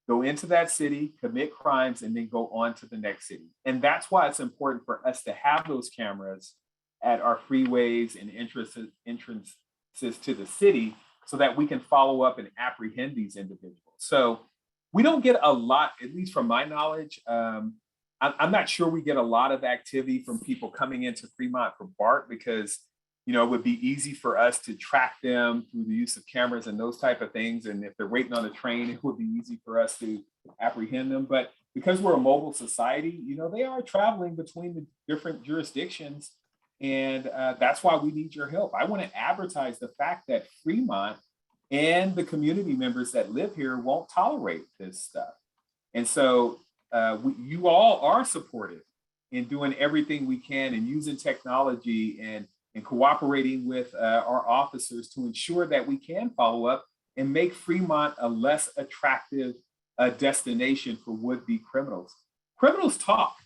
go into that city, commit crimes, and then go on to the next city. And that's why it's important for us to have those cameras at our freeways and entrances to the city so that we can follow up and apprehend these individuals. So we don't get a lot, at least from my knowledge. I'm not sure we get a lot of activity from people coming into Fremont for BART because, you know, it would be easy for us to track them through the use of cameras and those type of things. And if they're waiting on a train, it would be easy for us to apprehend them. But because we're a mobile society, you know, they are traveling between the different jurisdictions. And that's why we need your help. I want to advertise the fact that Fremont and the community members that live here won't tolerate this stuff. And so you all are supportive in doing everything we can and using technology and cooperating with our officers to ensure that we can follow up and make Fremont a less attractive destination for would-be criminals. Criminals talk.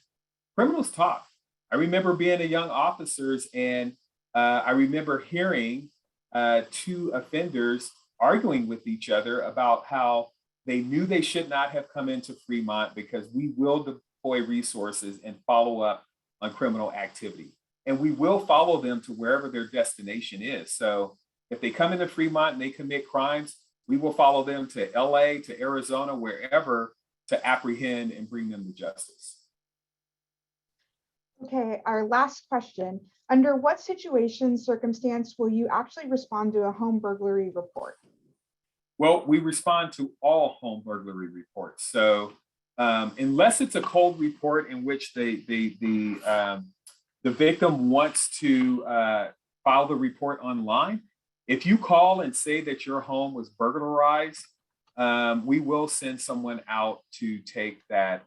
Criminals talk. I remember being a young officer and I remember hearing 2 offenders arguing with each other about how they knew they should not have come into Fremont because we will deploy resources and follow up on criminal activity. And we will follow them to wherever their destination is. So if they come into Fremont and they commit crimes, we will follow them to LA, to Arizona, wherever to apprehend and bring them to justice. Okay, our last question. Under what situation, circumstance will you actually respond to a home burglary report? Well, we respond to all home burglary reports. So unless it's a cold report in which the victim wants to file the report online, if you call and say that your home was burglarized, we will send someone out to take that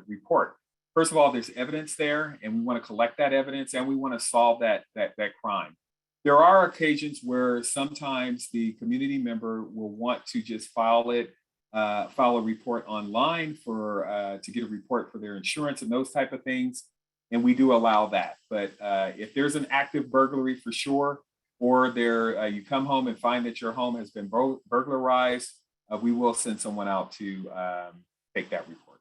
report. First of all, there's evidence there, and we want to collect that evidence, and we want to solve that crime. There are occasions where sometimes the community member will want to just file a report online to get a report for their insurance and those type of things, and we do allow that. But if there's an active burglary for sure, or you come home and find that your home has been burglarized, we will send someone out to take that report.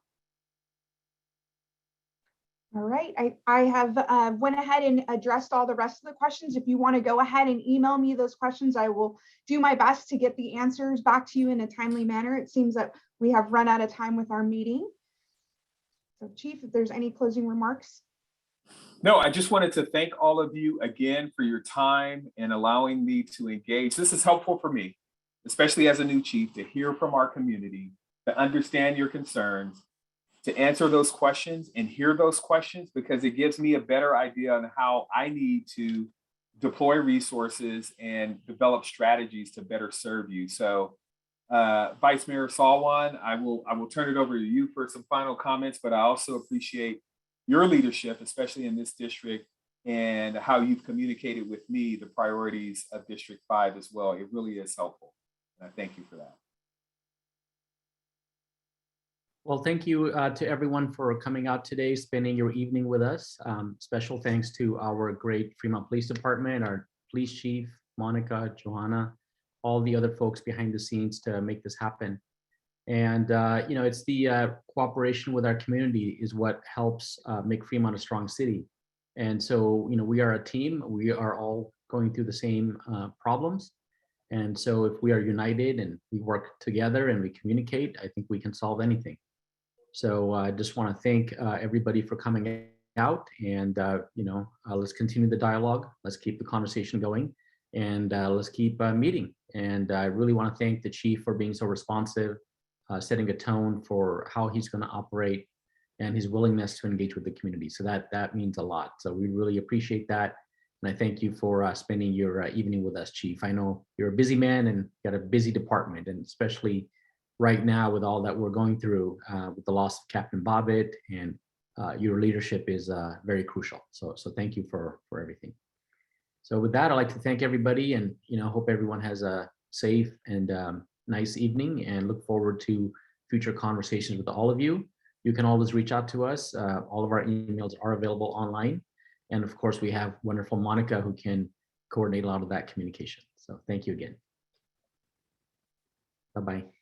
All right, I have went ahead and addressed all the rest of the questions. If you want to go ahead and email me those questions, I will do my best to get the answers back to you in a timely manner. It seems that we have run out of time with our meeting. So Chief, if there's any closing remarks. No, I just wanted to thank all of you again for your time and allowing me to engage. This is helpful for me, especially as a new chief, to hear from our community, to understand your concerns, to answer those questions and hear those questions, because it gives me a better idea on how I need to deploy resources and develop strategies to better serve you. So Vice Mayor Salwan, I will turn it over to you for some final comments, but I also appreciate your leadership, especially in this district, and how you've communicated with me the priorities of District 5 as well. It really is helpful. And I thank you for that. Well, thank you to everyone for coming out today, spending your evening with us. Special thanks to our great Fremont Police Department, our police chief, Monica, Johanna, all the other folks behind the scenes to make this happen. And, you know, it's the cooperation with our community is what helps make Fremont a strong city. And so, you know, we are a team. We are all going through the same problems. And so if we are united and we work together and we communicate, I think we can solve anything. So I just want to thank everybody for coming out, and you know, let's continue the dialogue. Let's keep the conversation going, and let's keep meeting. And I really want to thank the chief for being so responsive, setting a tone for how he's going to operate, and his willingness to engage with the community. So that means a lot. So we really appreciate that. And I thank you for spending your evening with us, Chief. I know you're a busy man and got a busy department, and especially right now with all that we're going through with the loss of Captain Bobbitt, and your leadership is very crucial. So thank you for everything. So with that, I'd like to thank everybody, and you know, hope everyone has a safe and nice evening, and look forward to future conversations with all of you. You can always reach out to us. All of our emails are available online. And of course, we have wonderful Monica who can coordinate a lot of that communication. So thank you again. Bye-bye.